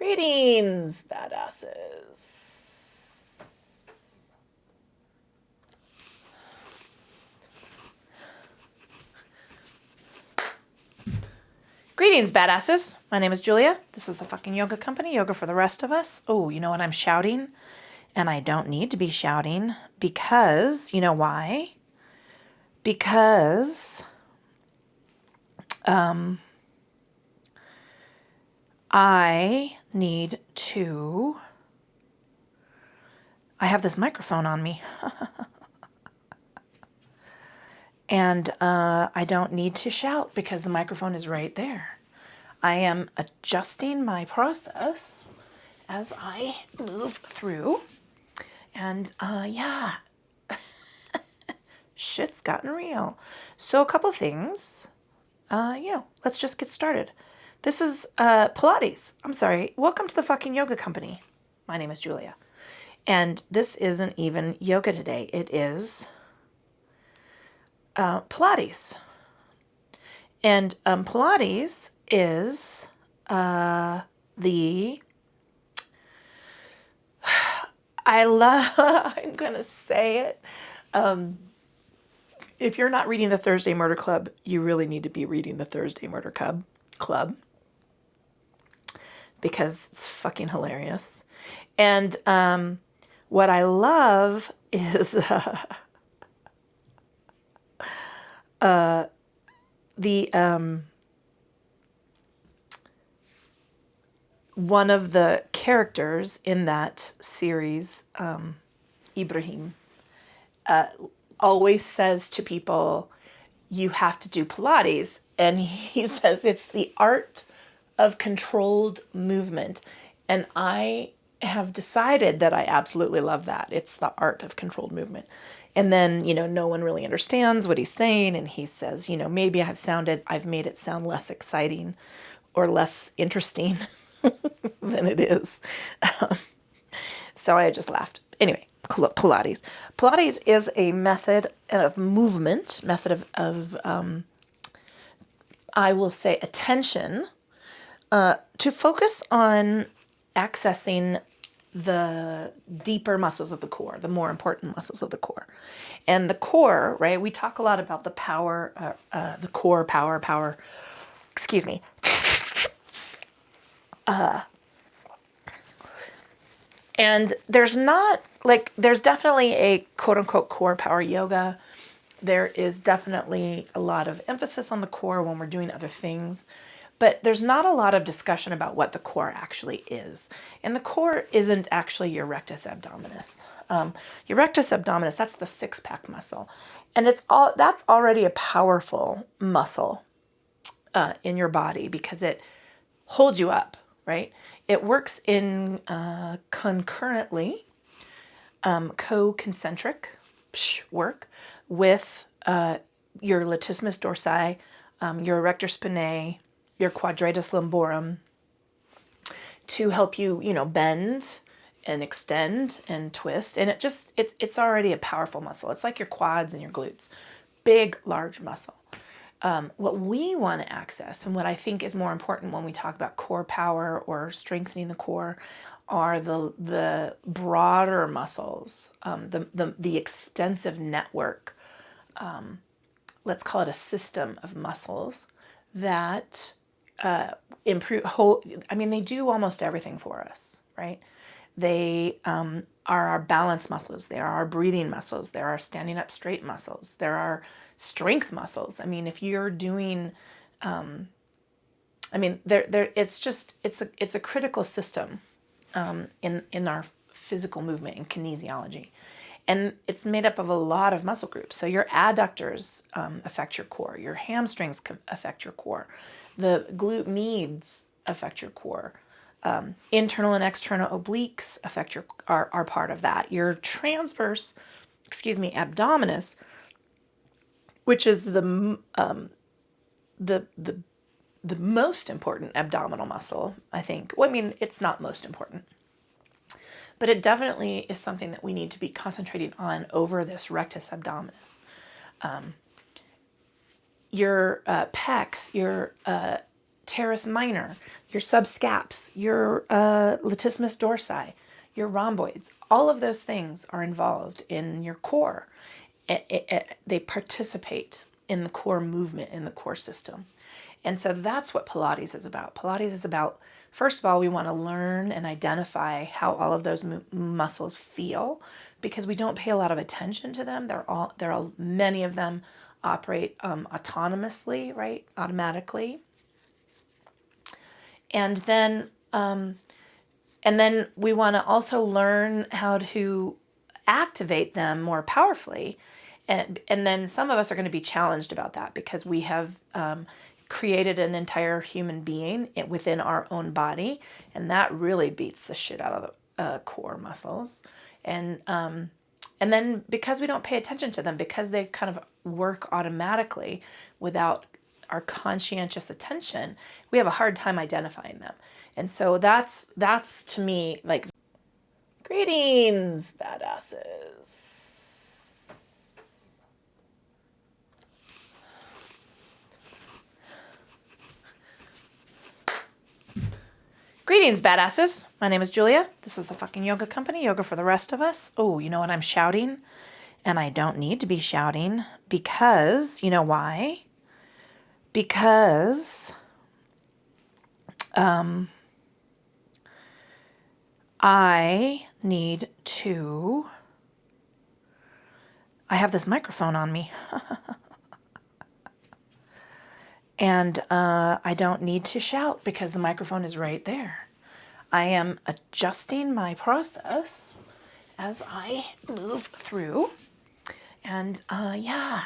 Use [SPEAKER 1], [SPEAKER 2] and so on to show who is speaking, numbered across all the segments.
[SPEAKER 1] Greetings, badasses. Greetings, badasses. My name is Julia. This is the fucking yoga company, Yoga for the Rest of Us. Oh, you know what I'm shouting? And I don't need to be shouting because, you know why? Because I need to... I have this microphone on me. And I don't need to shout because the microphone is right there. I am adjusting my process as I move through. And yeah, shit's gotten real. So a couple things. Let's just get started. This is Pilates. I'm sorry. Welcome to the fucking yoga company. My name is Julia. And this isn't even yoga today. It is Pilates. And Pilates is I'm going to say it. If you're not reading the Thursday Murder Club, you really need to be reading the Thursday Murder Club because it's fucking hilarious. And what I love is one of the characters in that series, Ibrahim, always says to people, you have to do Pilates. And he says it's the art of controlled movement. And I have decided that I absolutely love that. It's the art of controlled movement. And then, no one really understands what he's saying. And he says, maybe I've made it sound less exciting or less interesting than it is. So I just laughed. Anyway, Pilates. Pilates is a method of movement, I will say, attention, to focus on accessing the deeper muscles of the core, the more important muscles of the core. And the core, right? We talk a lot about the power, the core power, excuse me. And there's definitely a quote unquote core power yoga. There is definitely a lot of emphasis on the core when we're doing other things, but there's not a lot of discussion about what the core actually is. And the core isn't actually your rectus abdominis. Your rectus abdominis, that's the six-pack muscle. And that's already a powerful muscle in your body because it holds you up, right? It works in concurrently, co-concentric work with your latissimus dorsi, your erector spinae, your quadratus lumborum to help you, bend and extend and twist. And it's already a powerful muscle. It's like your quads and your glutes. Big, large muscle. What we want to access, and what I think is more important when we talk about core power or strengthening the core, are the broader muscles, the extensive network. Let's call it a system of muscles that improve. They do almost everything for us, right? They are our balance muscles. They are our breathing muscles. There are standing up straight muscles. There are strength muscles. If you're doing, it's a critical system in our physical movement and kinesiology. And it's made up of a lot of muscle groups. So your adductors affect your core. Your hamstrings affect your core. The glute medius affect your core. Internal and external obliques are part of that. Your transverse, abdominis, which is the most important abdominal muscle, I think. It's not most important, but it definitely is something that we need to be concentrating on over this rectus abdominis. Your pecs, your teres minor, your subscaps, your latissimus dorsi, your rhomboids. All of those things are involved in your core. They participate in the core movement, in the core system. And so that's what Pilates is about. Pilates is about, first of all, we want to learn and identify how all of those muscles feel, because we don't pay a lot of attention to them. Many of them operate autonomously, right? Automatically. And then we want to also learn how to activate them more powerfully. And then some of us are going to be challenged about that, because we have created an entire human being within our own body, and that really beats the shit out of the core muscles. And then because we don't pay attention to them, because they kind of work automatically without our conscientious attention, we have a hard time identifying them. And so that's to me like, greetings, badasses. Greetings, badasses. My name is Julia. This is the fucking yoga company, Yoga for the Rest of Us. Oh, you know what? I'm shouting, and I don't need to be shouting, because, you know why? Because I have this microphone on me. And I don't need to shout because the microphone is right there. I am adjusting my process as I move through. And yeah,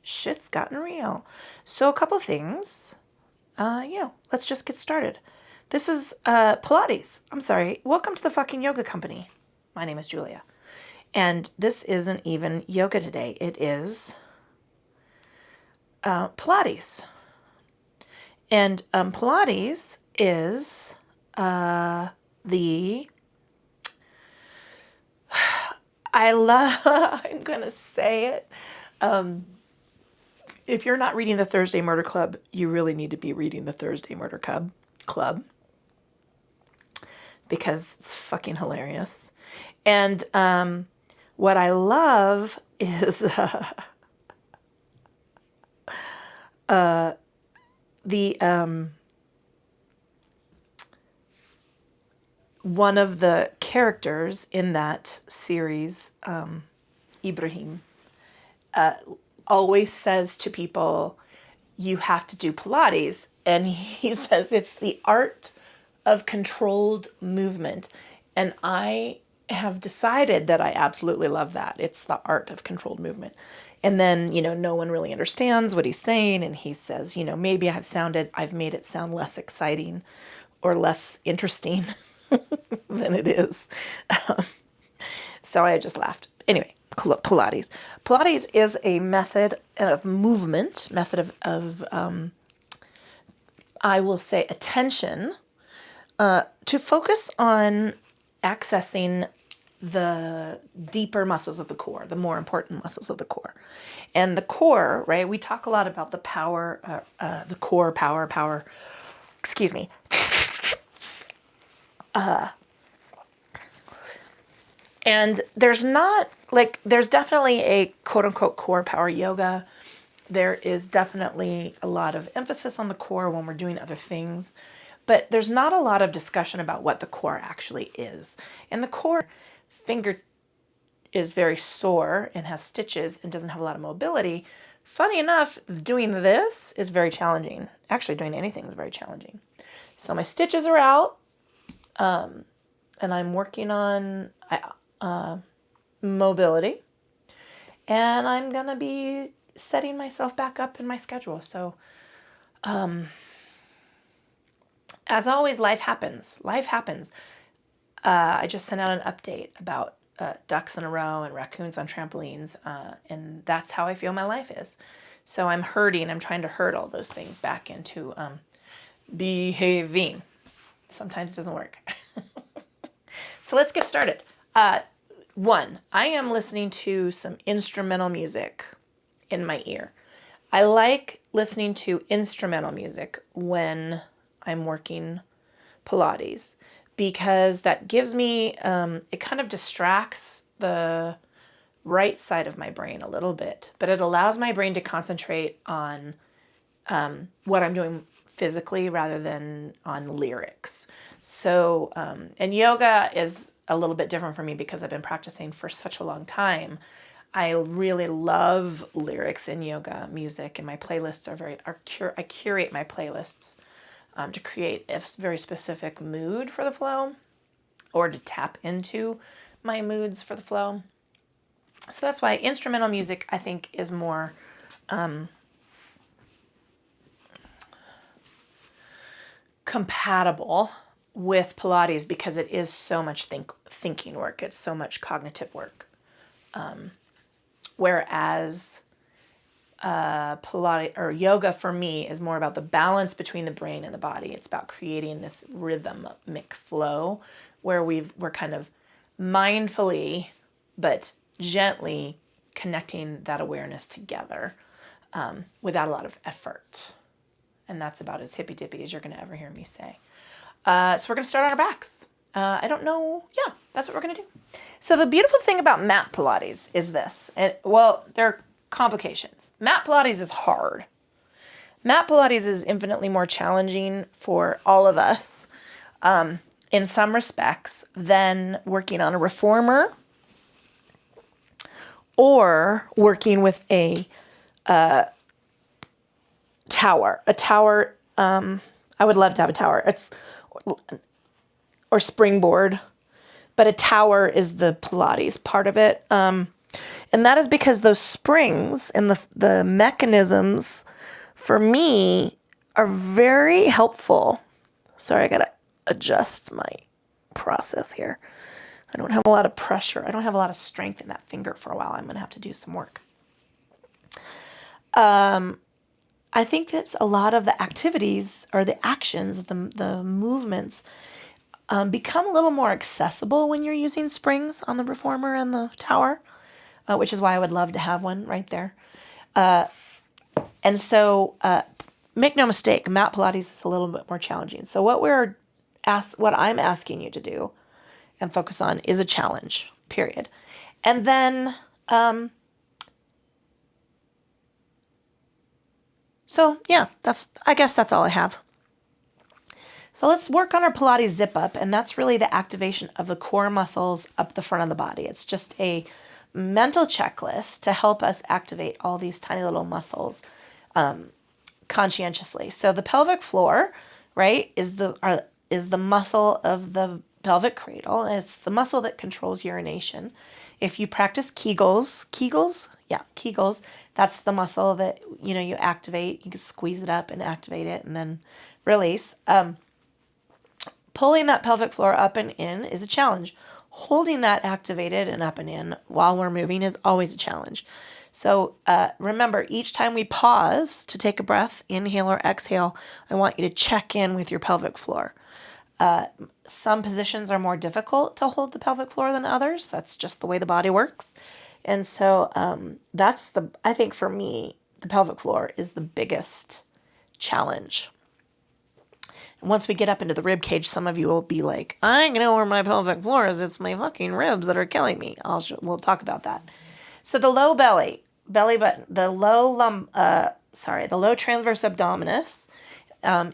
[SPEAKER 1] shit's gotten real. So a couple of things. Let's just get started. This is Pilates. I'm sorry. Welcome to the fucking yoga company. My name is Julia. And this isn't even yoga today. It is Pilates. And Pilates is I'm going to say it. If you're not reading the Thursday Murder Club, you really need to be reading the Thursday Murder Club, because it's fucking hilarious. And what I love is one of the characters in that series, Ibrahim, always says to people, you have to do Pilates. And he says it's the art of controlled movement. And I have decided that I absolutely love that. It's the art of controlled movement. And then, no one really understands what he's saying. And he says, maybe I've made it sound less exciting or less interesting than it is. So I just laughed. Anyway, Pilates. Pilates is a method of movement, I will say, attention, to focus on accessing the deeper muscles of the core, the more important muscles of the core. And the core, right? We talk a lot about the power, the core power, excuse me. And there's definitely a quote unquote core power yoga. There is definitely a lot of emphasis on the core when we're doing other things, but there's not a lot of discussion about what the core actually is. And the core finger is very sore and has stitches and doesn't have a lot of mobility. Funny enough, doing this is very challenging. Actually, doing anything is very challenging. So my stitches are out, and I'm working on mobility, and I'm going to be setting myself back up in my schedule. So, as always, life happens. I just sent out an update about ducks in a row and raccoons on trampolines, and that's how I feel my life is. So I'm trying to herd all those things back into behaving. Sometimes it doesn't work. So let's get started. One, I am listening to some instrumental music in my ear. I like listening to instrumental music when I'm working Pilates because that gives me, it kind of distracts the right side of my brain a little bit, but it allows my brain to concentrate on what I'm doing physically rather than on lyrics. So, and yoga is a little bit different for me because I've been practicing for such a long time. I really love lyrics in yoga music, and my playlists I curate my playlists to create a very specific mood for the flow or to tap into my moods for the flow. So that's why instrumental music, I think, is more compatible with Pilates because it is so much thinking work. It's so much cognitive work. Whereas Pilates or yoga for me is more about the balance between the brain and the body. It's about creating this rhythmic flow where we're kind of mindfully but gently connecting that awareness together without a lot of effort. And that's about as hippy-dippy as you're going to ever hear me say. So we're going to start on our backs. I don't know. Yeah, that's what we're going to do. So the beautiful thing about mat Pilates is this. There are complications. Mat Pilates is hard. Mat Pilates is infinitely more challenging for all of us in some respects than working on a reformer or working with a tower. A tower, I would love to have a tower. Or springboard, but a tower is the Pilates part of it. And that is because those springs and the mechanisms for me are very helpful. Sorry, I gotta adjust my process here. I don't have a lot of pressure. I don't have a lot of strength in that finger for a while. I'm gonna have to do some work. I think that's a lot of the activities or the actions, the movements become a little more accessible when you're using springs on the reformer and the tower, which is why I would love to have one right there. And so make no mistake, mat Pilates is a little bit more challenging. So what I'm asking you to do and focus on is a challenge, period. And then, I guess that's all I have. So let's work on our Pilates zip up, and that's really the activation of the core muscles up the front of the body. It's just a mental checklist to help us activate all these tiny little muscles conscientiously. So the pelvic floor, right, is the muscle of the pelvic cradle, and it's the muscle that controls urination. If you practice Kegels, that's the muscle that you activate. You can squeeze it up and activate it, and then release. Pulling that pelvic floor up and in is a challenge. Holding that activated and up and in while we're moving is always a challenge. So remember, each time we pause to take a breath, inhale or exhale, I want you to check in with your pelvic floor. Some positions are more difficult to hold the pelvic floor than others. That's just the way the body works. And so I think for me, the pelvic floor is the biggest challenge. Once we get up into the rib cage, some of you will be like, I know where my pelvic floor is. It's my fucking ribs that are killing me. We'll talk about that. So the low belly button, the low transverse abdominis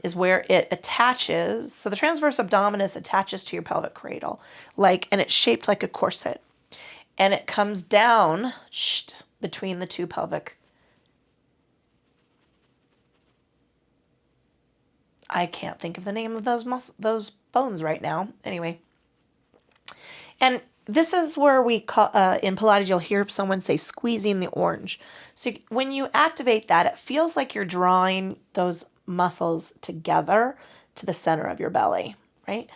[SPEAKER 1] is where it attaches. So the transverse abdominis attaches to your pelvic cradle, and it's shaped like a corset. And it comes down between the two pelvic. I can't think of the name of those bones right now. Anyway. And this is where we call, in Pilates, you'll hear someone say squeezing the orange. So when you activate that, it feels like you're drawing those muscles together to the center of your belly, right?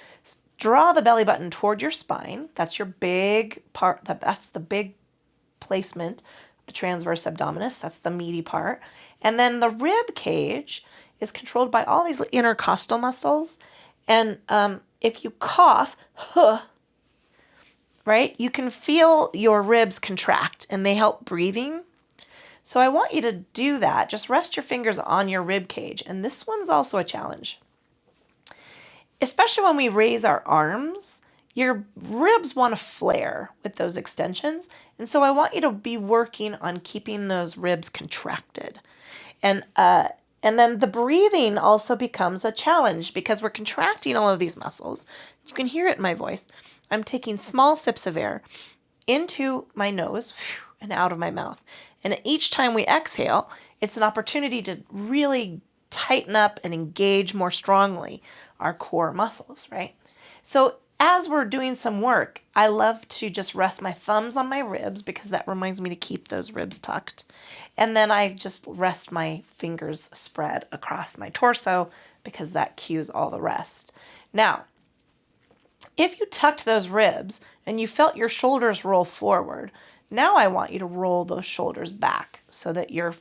[SPEAKER 1] Draw the belly button toward your spine. That's your big part. That's the big placement, the transverse abdominis. That's the meaty part. And then the rib cage is controlled by all these intercostal muscles. And if you cough, right, you can feel your ribs contract and they help breathing. So I want you to do that. Just rest your fingers on your rib cage. And this one's also a challenge. Especially when we raise our arms, your ribs want to flare with those extensions. And so I want you to be working on keeping those ribs contracted. And then the breathing also becomes a challenge because we're contracting all of these muscles. You can hear it in my voice. I'm taking small sips of air into my nose and out of my mouth. And each time we exhale, it's an opportunity to really tighten up and engage more strongly our core muscles, right? So as we're doing some work, I love to just rest my thumbs on my ribs because that reminds me to keep those ribs tucked. And then I just rest my fingers spread across my torso because that cues all the rest. Now, if you tucked those ribs and you felt your shoulders roll forward, now I want you to roll those shoulders back so that your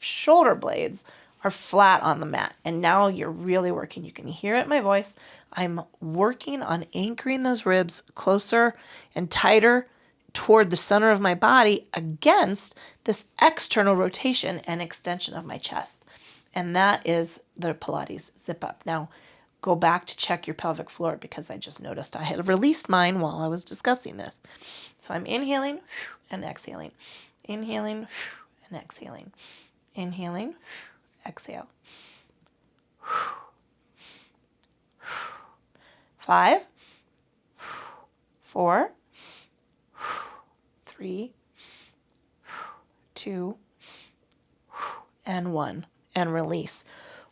[SPEAKER 1] shoulder blades are flat on the mat. And now you're really working. You can hear it in my voice. I'm working on anchoring those ribs closer and tighter toward the center of my body against this external rotation and extension of my chest. And that is the Pilates zip up. Now, go back to check your pelvic floor because I just noticed I had released mine while I was discussing this. So I'm inhaling and exhaling. Inhaling and exhaling. Inhaling, exhale. 5, 4, 3, 2, and 1. And release.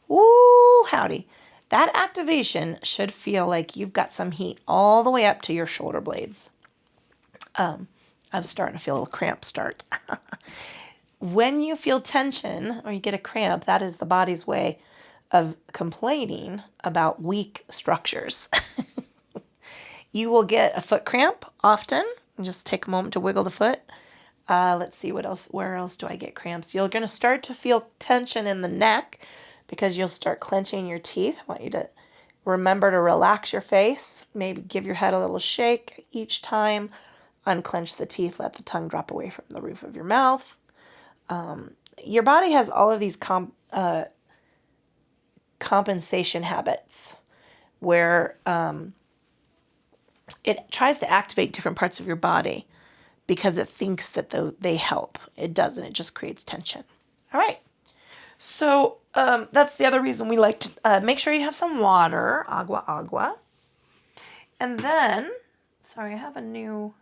[SPEAKER 1] Woo, howdy. That activation should feel like you've got some heat all the way up to your shoulder blades. I'm starting to feel a little cramp start. When you feel tension or you get a cramp, that is the body's way of complaining about weak structures. You will get a foot cramp often. Just take a moment to wiggle the foot. Let's see what else. Where else do I get cramps? You're going to start to feel tension in the neck because you'll start clenching your teeth. I want you to remember to relax your face. Maybe give your head a little shake each time. Unclench the teeth. Let the tongue drop away from the roof of your mouth. Your body has all of these compensation habits where it tries to activate different parts of your body because it thinks that they help. It doesn't. It just creates tension. All right. So that's the other reason we like to make sure you have some water, agua. And then, sorry, I have a new...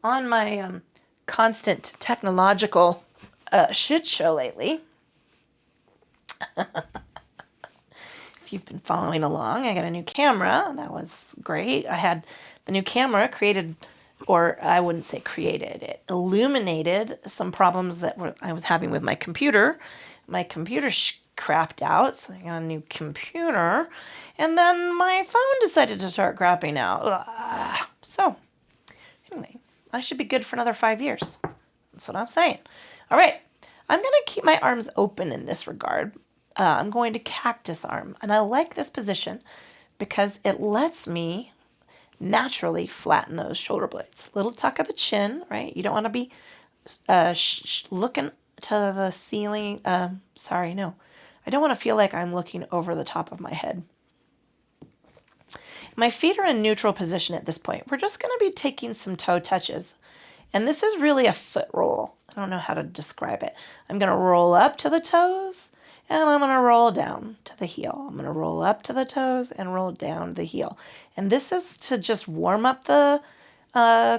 [SPEAKER 1] On my constant technological shit show lately, if you've been following along, I got a new camera. That was great. I had the new camera created, or I wouldn't say created, it illuminated some problems that I was having with my computer. My computer crapped out, so I got a new computer. And then my phone decided to start crapping out. So, anyway. I should be good for another 5 years. That's what I'm saying. All right. I'm going to keep my arms open in this regard. I'm going to cactus arm. And I like this position because it lets me naturally flatten those shoulder blades. Little tuck of the chin, right? You don't want to be looking to the ceiling. I don't want to feel like I'm looking over the top of my head. My feet are in neutral position at this point. We're just going to be taking some toe touches. And this is really a foot roll. I don't know how to describe it. I'm going to roll up to the toes, and I'm going to roll down to the heel. I'm going to roll up to the toes and roll down the heel. And this is to just warm up the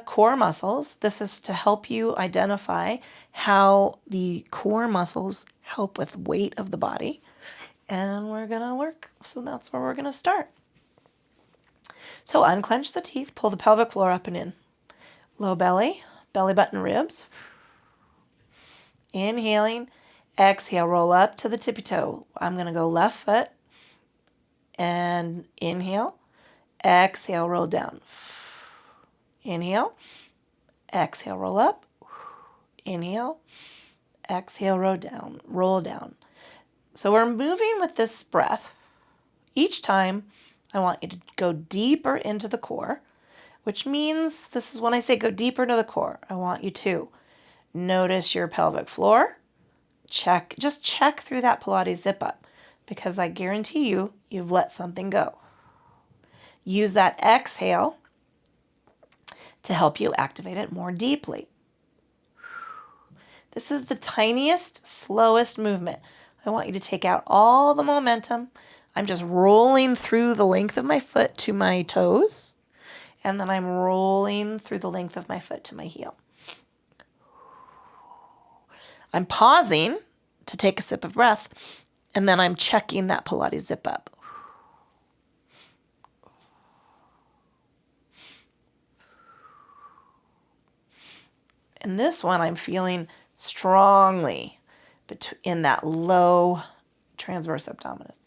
[SPEAKER 1] core muscles. This is to help you identify how the core muscles help with weight of the body. And we're going to work. So that's where we're going to start. So unclench the teeth, pull the pelvic floor up and in. Low belly, belly button ribs. Inhaling, exhale, roll up to the tippy toe. I'm going to go left foot and inhale, exhale, roll down. Inhale, exhale, roll up. Inhale, exhale, roll down. So we're moving with this breath. Each time, I want you to go deeper into the core. which means this is when I say go deeper into the core. I want you to notice your pelvic floor. Just check through that Pilates zip up, because I guarantee you've let something go. Use that exhale to help you activate it more deeply. This is the tiniest, slowest movement. I want you to take out all the momentum. I'm just rolling through the length of my foot to my toes, and then I'm rolling through the length of my foot to my heel. I'm pausing to take a sip of breath, and then I'm checking that Pilates zip up. In this one, I'm feeling strongly in that low transverse abdominis.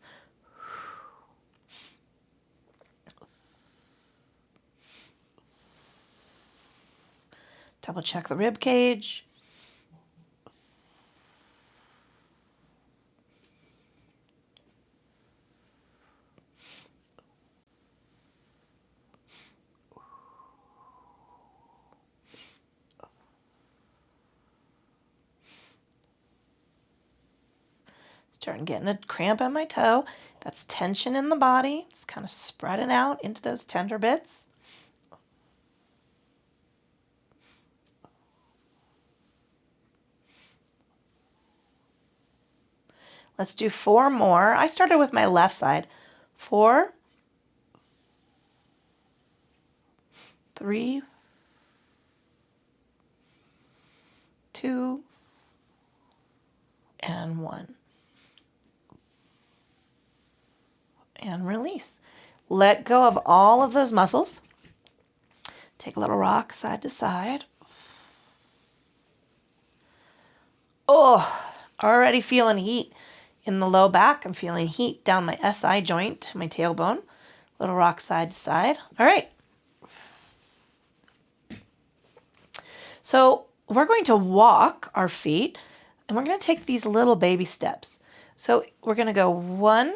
[SPEAKER 1] Double check the rib cage. Starting getting a cramp on my toe. That's tension in the body. It's kind of spreading out into those tender bits. Let's do 4 more. I started with my left side. 4, 3, 2, and 1. And release. Let go of all of those muscles. Take a little rock side to side. Oh, already feeling heat in the low back. I'm feeling heat down my SI joint, my tailbone. Little rock side to side. All right. So we're going to walk our feet, and we're going to take these little baby steps. So we're going to go 1,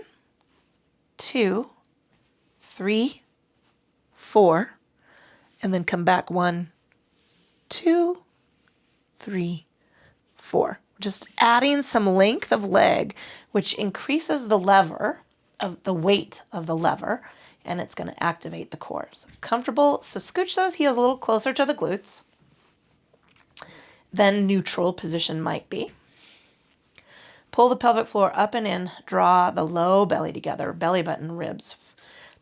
[SPEAKER 1] 2, 3, 4, and then come back 1, 2, 3, 4. Just adding some length of leg, which increases the lever of the weight of the lever, and it's going to activate the core. So comfortable. So scooch those heels a little closer to the glutes than neutral position might be. Pull the pelvic floor up and in. Draw the low belly together, belly button, ribs.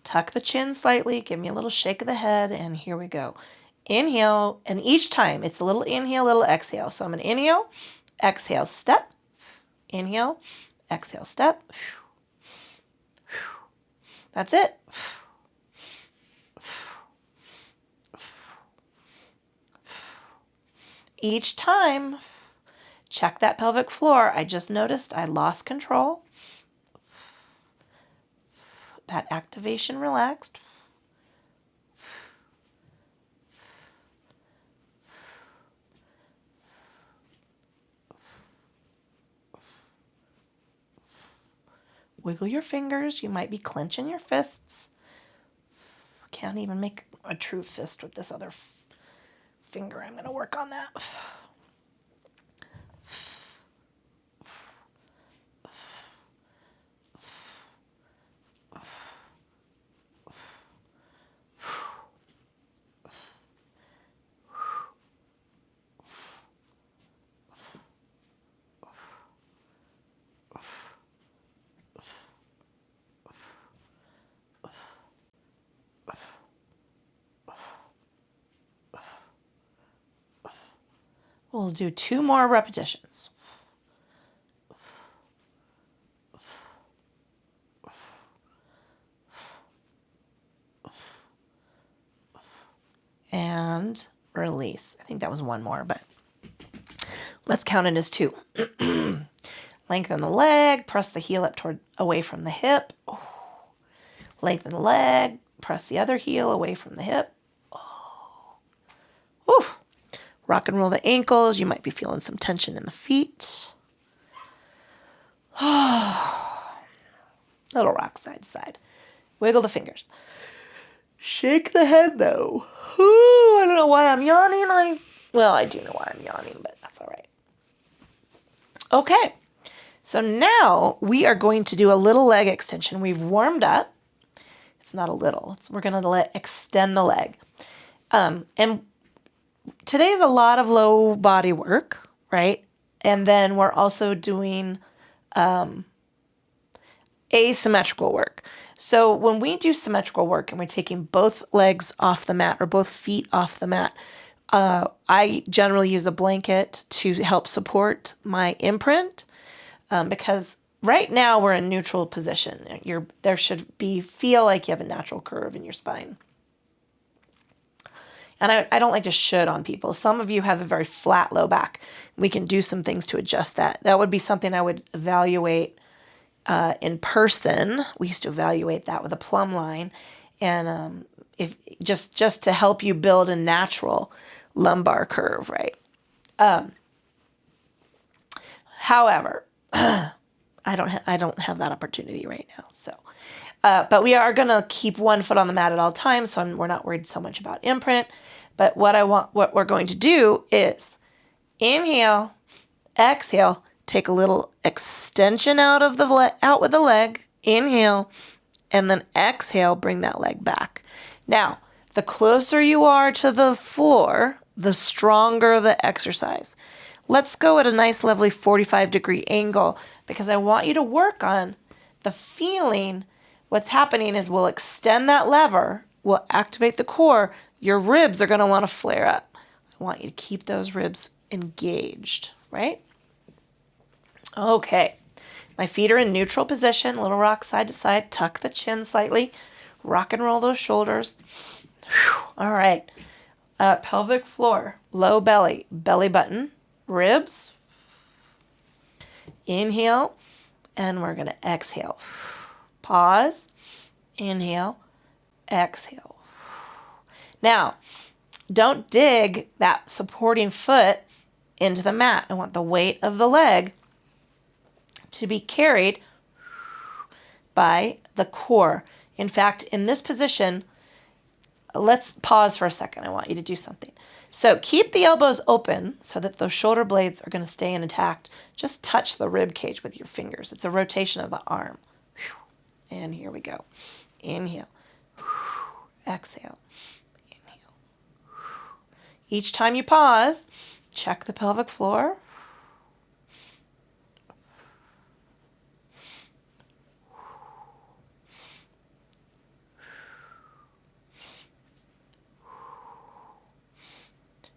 [SPEAKER 1] Tuck the chin slightly. Give me a little shake of the head, and here we go. Inhale, and each time it's a little inhale, little exhale. So I'm going to inhale, exhale, step. Inhale, exhale, step. That's it. Each time, check that pelvic floor. I just noticed I lost control. That activation relaxed. Wiggle your fingers. You might be clenching your fists. Can't even make a true fist with this other finger. I'm going to work on that. We'll do 2 more repetitions. And release. I think that was 1 more, but let's count it as 2. Lengthen the leg, press the heel up away from the hip. Oh. Lengthen the leg, press the other heel away from the hip. Oh. Whew. Rock and roll the ankles. You might be feeling some tension in the feet. Little rock side to side. Wiggle the fingers. Shake the head, though. Ooh, I don't know why I'm yawning. Well, I do know why I'm yawning, but that's all right. Okay. So now we are going to do a little leg extension. We've warmed up. It's not a little. We're going to extend the leg. And today is a lot of low body work, right? And then we're also doing asymmetrical work. So when we do symmetrical work and we're taking both legs off the mat or both feet off the mat, I generally use a blanket to help support my imprint because right now we're in neutral position. There should feel like you have a natural curve in your spine. And I don't like to should on people. Some of you have a very flat low back. We can do some things to adjust that. That would be something I would evaluate in person. We used to evaluate that with a plumb line, and if just to help you build a natural lumbar curve, right? However, I don't have that opportunity right now. So, but we are gonna keep one foot on the mat at all times, so we're not worried so much about imprint. But what we're going to do is inhale, exhale, take a little extension out with the leg, inhale, and then exhale, bring that leg back. Now, the closer you are to the floor, the stronger the exercise. Let's go at a nice, lovely 45-degree angle because I want you to work on the feeling. What's happening is we'll extend that lever, we'll activate the core, your ribs are going to want to flare up. I want you to keep those ribs engaged, right? Okay. My feet are in neutral position, little rock side to side, tuck the chin slightly, rock and roll those shoulders. Whew. All right. Pelvic floor, low belly, belly button, ribs. Inhale, and we're going to exhale. Pause, inhale, exhale. Now, don't dig that supporting foot into the mat. I want the weight of the leg to be carried by the core. In fact, in this position, let's pause for a second. I want you to do something. So keep the elbows open so that those shoulder blades are going to stay intact. Just touch the rib cage with your fingers. It's a rotation of the arm. And here we go. Inhale. Exhale. Inhale. Each time you pause, check the pelvic floor.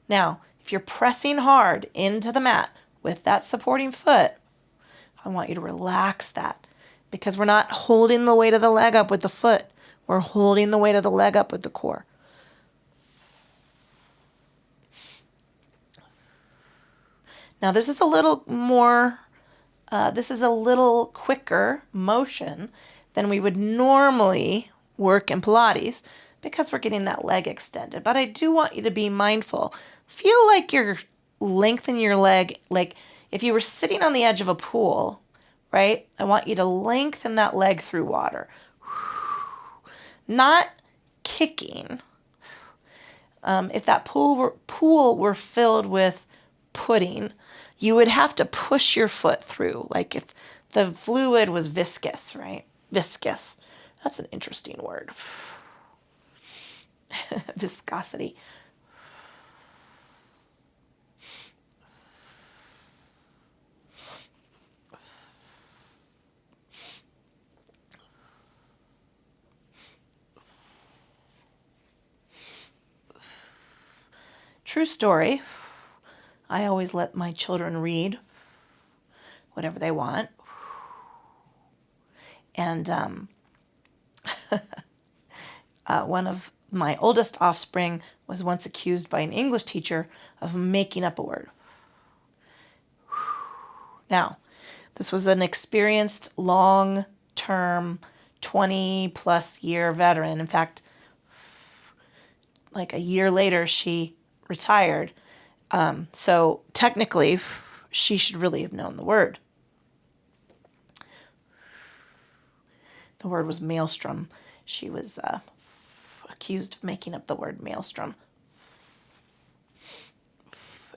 [SPEAKER 1] Now, if you're pressing hard into the mat with that supporting foot, I want you to relax that because we're not holding the weight of the leg up with the foot. We're holding the weight of the leg up with the core. Now, this is a little more, this is a little quicker motion than we would normally work in Pilates because we're getting that leg extended. But I do want you to be mindful. Feel like you're lengthening your leg, like if you were sitting on the edge of a pool, right? I want you to lengthen that leg through water. Not kicking. If that pool were filled with pudding, you would have to push your foot through, like if the fluid was viscous, right? Viscous. That's an interesting word. Viscosity. True story. I always let my children read whatever they want. And one of my oldest offspring was once accused by an English teacher of making up a word. Now, this was an experienced, long-term, 20-plus year veteran. In fact, like a year later, she retired. So technically, she should really have known the word. The word was maelstrom. She was accused of making up the word maelstrom.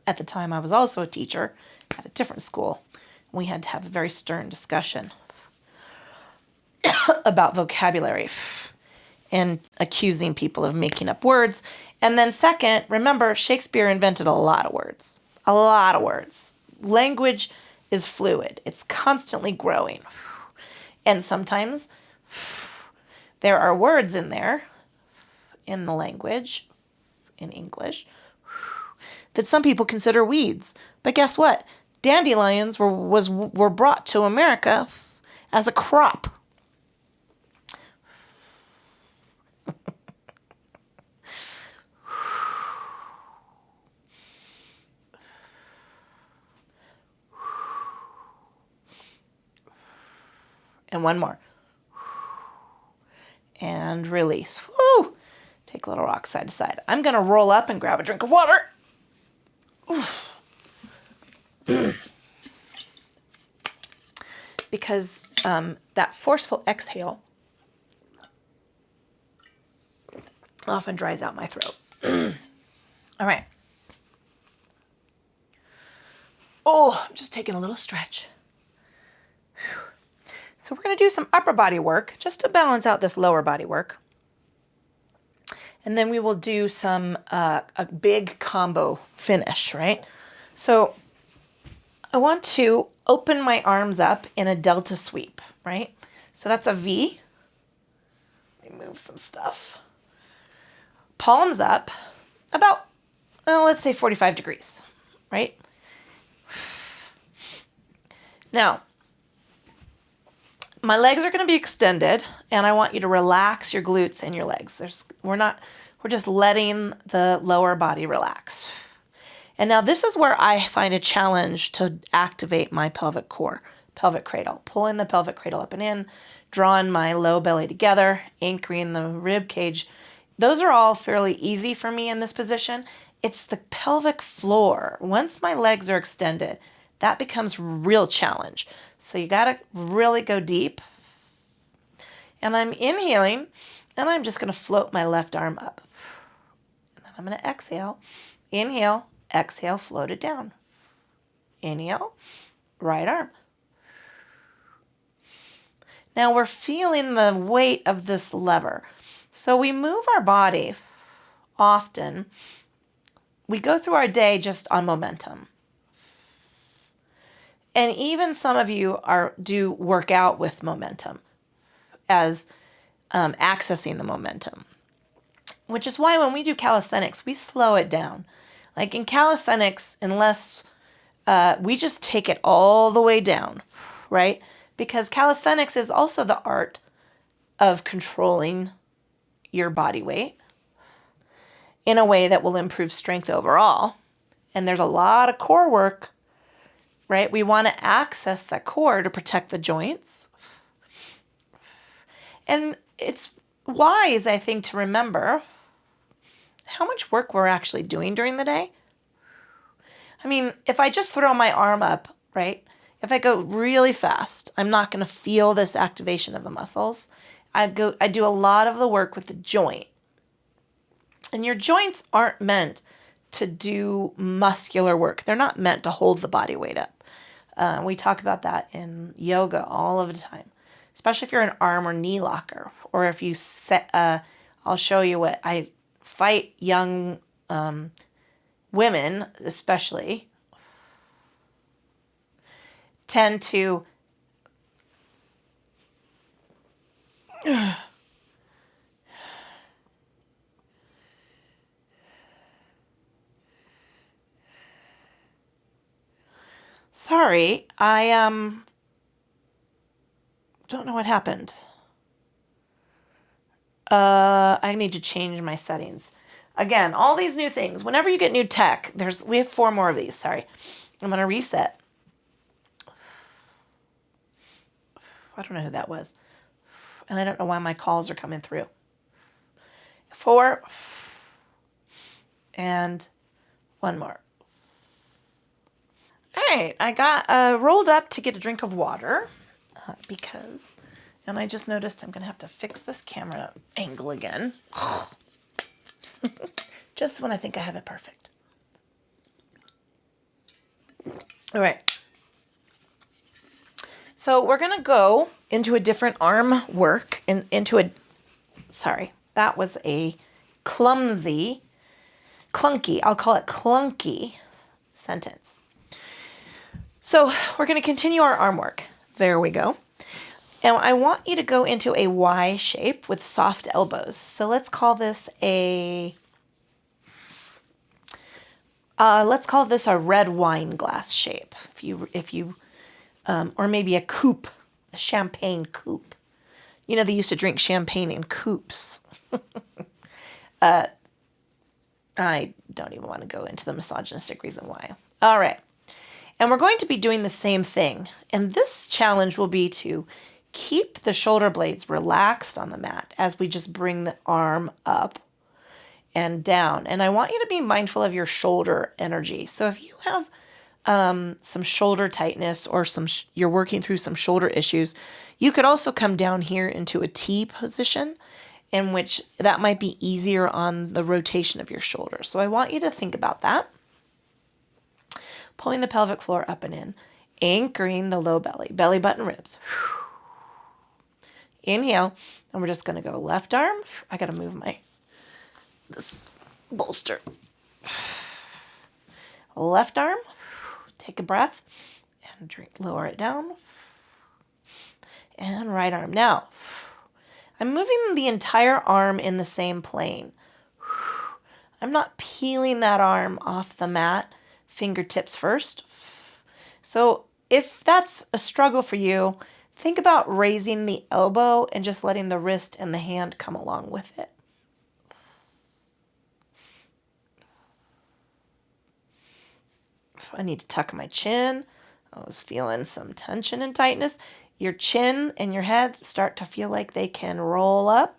[SPEAKER 1] At the time, I was also a teacher at a different school. We had to have a very stern discussion about vocabulary and accusing people of making up words. And then second, remember, Shakespeare invented a lot of words. A lot of words. Language is fluid. It's constantly growing. And sometimes there are words in there, in the language, in English, that some people consider weeds. But guess what? Dandelions were brought to America as a crop. And one more. And release. Woo! Take a little rock side to side. I'm going to roll up and grab a drink of water. Because that forceful exhale often dries out my throat. All right. Oh, I'm just taking a little stretch. So we're going to do some upper body work just to balance out this lower body work. And then we will do some a big combo finish, right? So I want to open my arms up in a delta sweep, right? So that's a V. Let me move some stuff. Palms up about, well, let's say 45 degrees, right? Now, my legs are going to be extended, and I want you to relax your glutes and your legs. We're just letting the lower body relax. And now this is where I find a challenge to activate my pelvic core, pelvic cradle. Pulling the pelvic cradle up and in, drawing my low belly together, anchoring the rib cage. Those are all fairly easy for me in this position. It's the pelvic floor. Once my legs are extended, that becomes a real challenge. So you got to really go deep. And I'm inhaling, and I'm just going to float my left arm up. And then I'm going to exhale. Inhale, exhale, float it down. Inhale, right arm. Now we're feeling the weight of this lever. So we move our body often. We go through our day just on momentum. And even some of you do work out with momentum as accessing the momentum, which is why when we do calisthenics, we slow it down. Like in calisthenics, unless we just take it all the way down, right? Because calisthenics is also the art of controlling your body weight in a way that will improve strength overall. And there's a lot of core work, right? We want to access that core to protect the joints. And it's wise, I think, to remember how much work we're actually doing during the day. I mean, if I just throw my arm up, right? If I go really fast, I'm not going to feel this activation of the muscles. I do a lot of the work with the joint. And your joints aren't meant to do muscular work. They're not meant to hold the body weight up. We talk about that in yoga all of the time, especially if you're an arm or knee locker, or if you set, I'll show you what I fight young women, especially, tend to sorry, I don't know what happened. I need to change my settings. Again, all these new things. Whenever you get new tech, we have 4 more of these. Sorry. I'm going to reset. I don't know who that was. And I don't know why my calls are coming through. 4. And 1 more. All right. I got rolled up to get a drink of water and I just noticed I'm going to have to fix this camera angle again. Just when I think I have it perfect. All right. So we're going to go into a different arm work and sorry, that was a clunky, I'll call it clunky sentence. So we're going to continue our arm work. There we go. And I want you to go into a Y shape with soft elbows. So let's call this a red wine glass shape. Or maybe a coupe, a champagne coupe. You know, they used to drink champagne in coupes. I don't even want to go into the misogynistic reason why. All right. And we're going to be doing the same thing. And this challenge will be to keep the shoulder blades relaxed on the mat as we just bring the arm up and down. And I want you to be mindful of your shoulder energy. So if you have some shoulder tightness or you're working through some shoulder issues, you could also come down here into a T position, in which that might be easier on the rotation of your shoulders. So I want you to think about that. Pulling the pelvic floor up and in, anchoring the low belly button ribs. Inhale, and we're just going to go left arm. I got to move this bolster. Left arm. Take a breath and lower it down. And right arm. Now, I'm moving the entire arm in the same plane. I'm not peeling that arm off the mat, fingertips first. So if that's a struggle for you, think about raising the elbow and just letting the wrist and the hand come along with it. I need to tuck my chin. I was feeling some tension and tightness. Your chin and your head start to feel like they can roll up.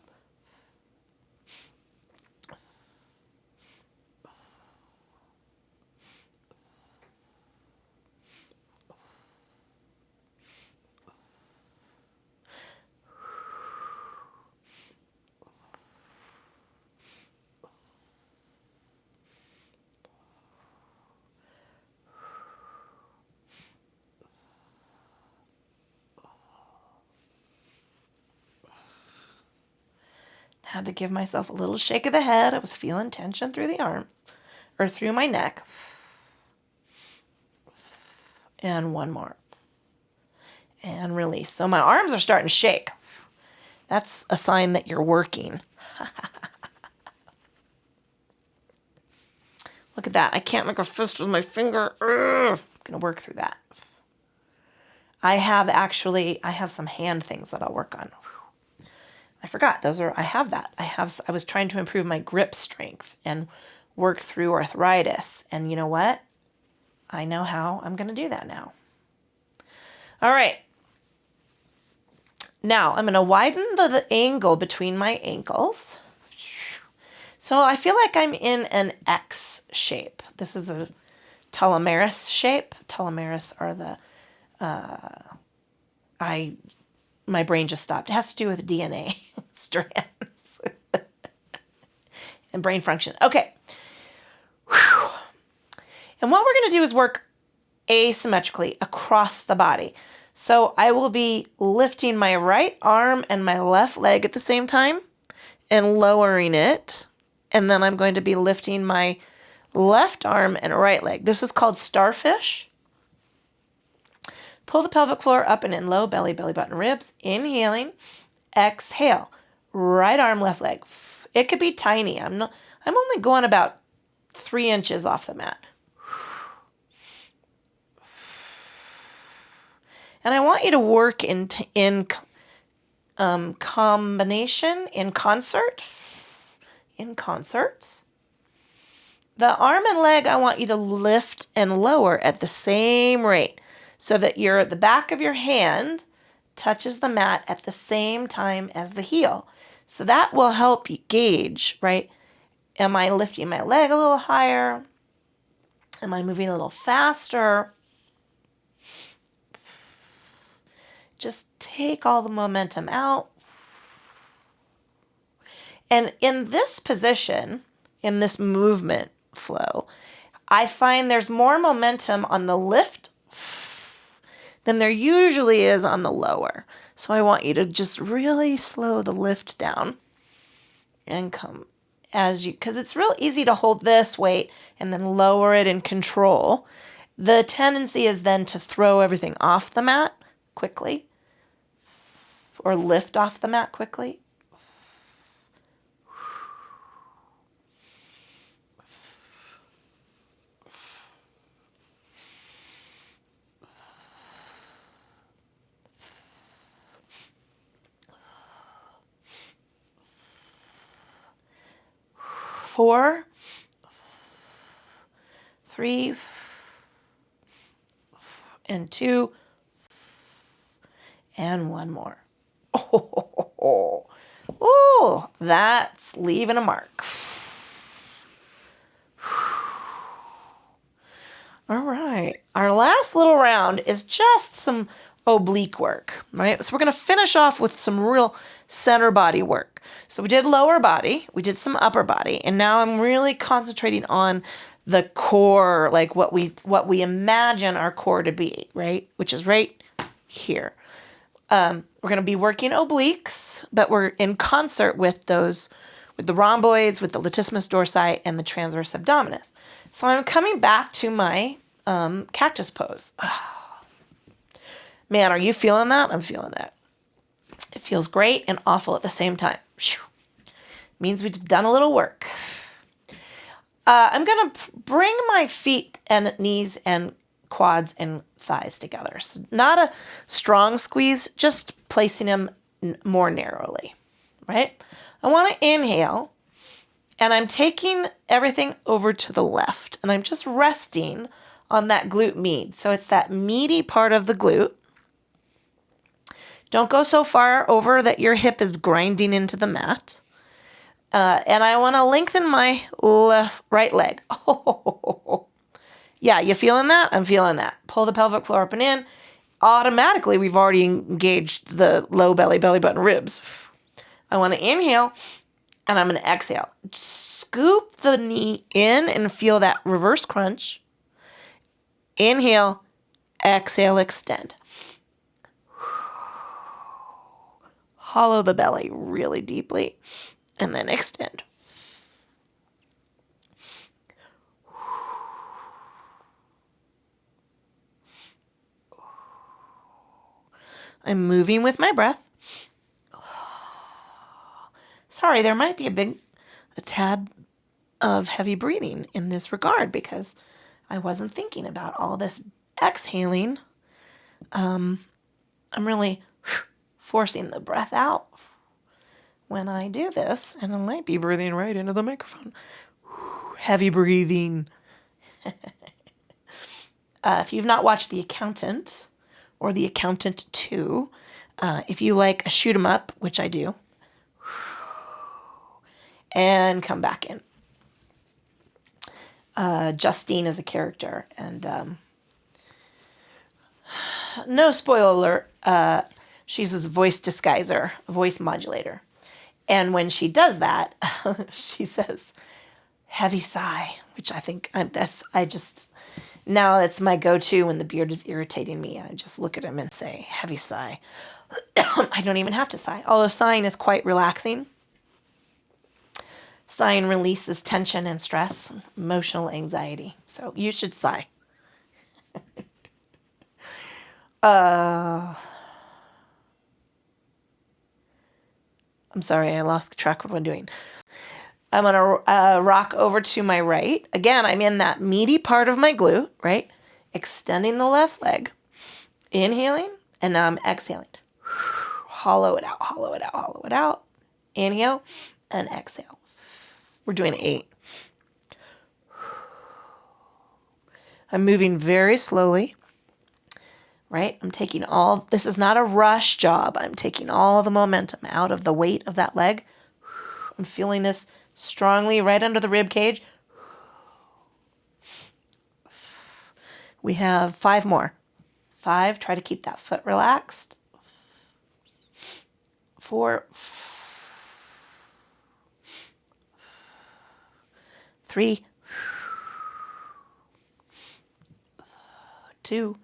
[SPEAKER 1] Had to give myself a little shake of the head. I was feeling tension through the arms, or through my neck. And one more. And release. So my arms are starting to shake. That's a sign that you're working. Look at that. I can't make a fist with my finger. I'm going to work through that. I have some hand things that I'll work on. I forgot. I was trying to improve my grip strength and work through arthritis. And you know what? I know how I'm going to do that now. All right. Now I'm going to widen the angle between my ankles. So I feel like I'm in an X shape. This is a telomerase shape. Telomerase are my brain just stopped. It has to do with DNA strands and brain function. Okay. Whew. And what we're going to do is work asymmetrically across the body. So I will be lifting my right arm and my left leg at the same time and lowering it. And then I'm going to be lifting my left arm and right leg. This is called starfish. Pull the pelvic floor up and in, low belly button ribs. Inhaling, exhale. Right arm, left leg. It could be tiny. I'm only going about 3 inches off the mat. And I want you to work in combination, in concert. The arm and leg, I want you to lift and lower at the same rate, so that the back of your hand touches the mat at the same time as the heel. So that will help you gauge, right? Am I lifting my leg a little higher? Am I moving a little faster? Just take all the momentum out. And in this position, in this movement flow, I find there's more momentum on the lift than there usually is on the lower. So I want you to just really slow the lift down and come as you, because it's real easy to hold this weight and then lower it in control. The tendency is then to throw everything off the mat quickly or lift off the mat quickly. Four, three, and two, and one more. Oh, that's leaving a mark. All right. Our last little round is just some oblique work, right? So we're going to finish off with some real center body work. So we did lower body, we did some upper body, and now I'm really concentrating on the core, like what we imagine our core to be, right? Which is right here. We're going to be working obliques, but we're in concert with those, with the rhomboids, with the latissimus dorsi, and the transverse abdominis. So I'm coming back to my cactus pose. Man, are you feeling that? I'm feeling that. It feels great and awful at the same time. Whew. Means we've done a little work. I'm going to bring my feet and knees and quads and thighs together. So not a strong squeeze, just placing them more narrowly, right? I want to inhale, and I'm taking everything over to the left, and I'm just resting on that glute med. So it's that meaty part of the glute. Don't go so far over that your hip is grinding into the mat. And I want to lengthen my right leg. Oh, yeah, you feeling that? I'm feeling that. Pull the pelvic floor up and in. Automatically, we've already engaged the low belly button ribs. I want to inhale, and I'm going to exhale. Scoop the knee in and feel that reverse crunch. Inhale, exhale, extend. Hollow the belly really deeply, and then extend. I'm moving with my breath. Sorry, there might be a tad of heavy breathing in this regard because I wasn't thinking about all this exhaling. I'm really forcing the breath out when I do this, and I might be breathing right into the microphone. Heavy breathing. If you've not watched The Accountant or The Accountant 2, if you like a shoot 'em up, which I do, and come back in. Justine is a character, and no spoiler alert, she's a voice disguiser, a voice modulator. And when she does that, she says, heavy sigh, which I think now it's my go-to when the beard is irritating me. I just look at him and say, heavy sigh. I don't even have to sigh, although sighing is quite relaxing. Sighing releases tension and stress, emotional anxiety. So you should sigh. I'm sorry, I lost track of what I'm doing. I'm going to rock over to my right. Again, I'm in that meaty part of my glute, right? Extending the left leg. Inhaling, and now I'm exhaling. Hollow it out, hollow it out, hollow it out. Inhale and exhale. We're doing 8. I'm moving very slowly, right? I'm taking this is not a rush job. I'm taking all the momentum out of the weight of that leg. I'm feeling this strongly right under the rib cage. We have 5 more. 5, try to keep that foot relaxed. 4. 3, 2,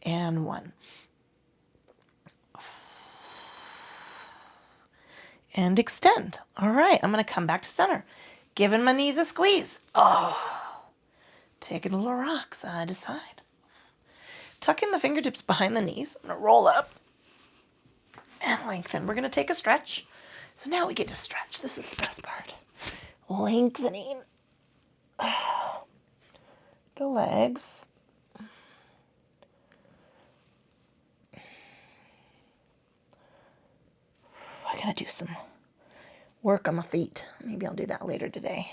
[SPEAKER 1] and 1. And extend. All right, I'm going to come back to center. Giving my knees a squeeze. Oh, taking a little rock side to side. Tucking the fingertips behind the knees. I'm going to roll up and lengthen. We're going to take a stretch. So now we get to stretch. This is the best part. Lengthening the legs. I gotta do some work on my feet. Maybe I'll do that later today.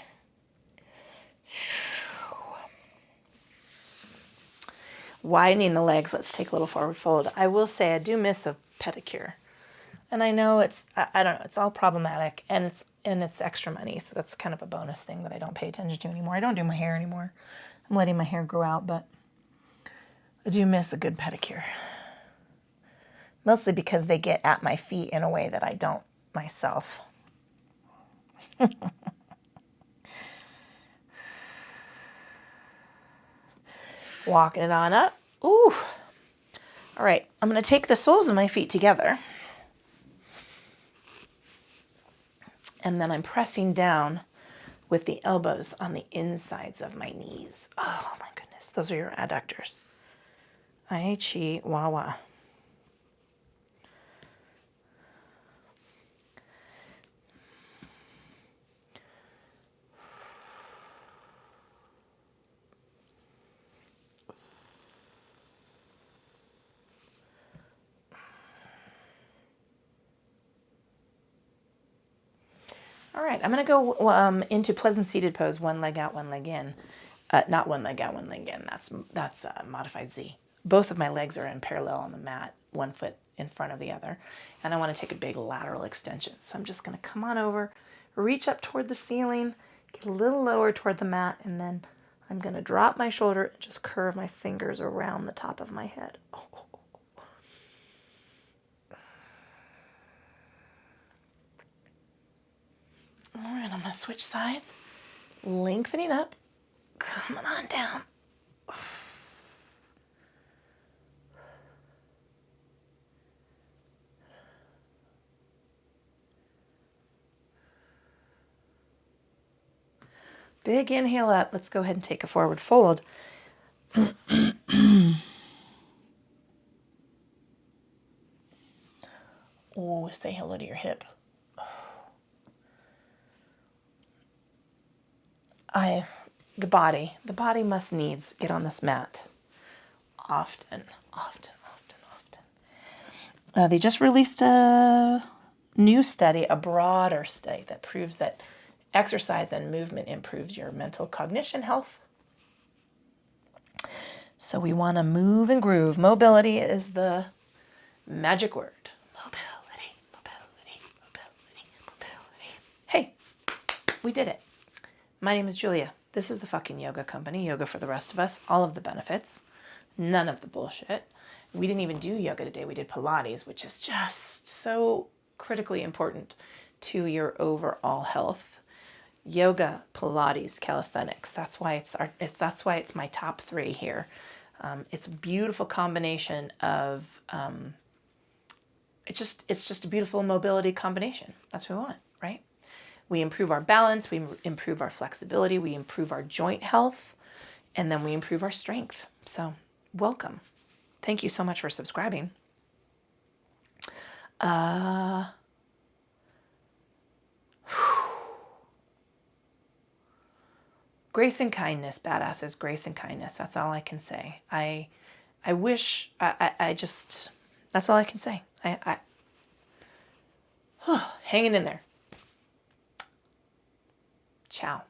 [SPEAKER 1] Widening the legs. Let's take a little forward fold. I will say I do miss a pedicure. And I know it's, I don't know, it's all problematic and it's extra money. So that's kind of a bonus thing that I don't pay attention to anymore. I don't do my hair anymore. I'm letting my hair grow out, but I do miss a good pedicure. Mostly because they get at my feet in a way that I don't myself. Walking it on up. Ooh. All right, I'm going to take the soles of my feet together. And then I'm pressing down with the elbows on the insides of my knees. Oh my goodness, those are your adductors. Ai chi wa wa. All right, I'm going to go into pleasant seated pose, one leg out, one leg in. Not one leg out, one leg in. That's modified Z. Both of my legs are in parallel on the mat, one foot in front of the other. And I want to take a big lateral extension. So I'm just going to come on over, reach up toward the ceiling, get a little lower toward the mat, and then I'm going to drop my shoulder and just curve my fingers around the top of my head. Oh. All right, I'm going to switch sides, lengthening up, coming on down. Big inhale up. Let's go ahead and take a forward fold. Oh, say hello to your hip. The body must needs get on this mat often. They just released a new study, a broader study that proves that exercise and movement improves your mental cognition health. So we want to move and groove. Mobility is the magic word. Mobility. Hey, we did it. My name is Julia. This is the fucking yoga company, Yoga for the Rest of Us. All of the benefits, none of the bullshit. We didn't even do yoga today. We did Pilates, which is just so critically important to your overall health. Yoga, Pilates, calisthenics. That's why it's my top 3 here. It's a beautiful combination of. It's just a beautiful mobility combination. That's what we want, right? We improve our balance, we improve our flexibility, we improve our joint health, and then we improve our strength. So, welcome. Thank you so much for subscribing. Grace and kindness, badasses, grace and kindness. That's all I can say. I wish, I just, that's all I can say. Hanging in there. Ciao.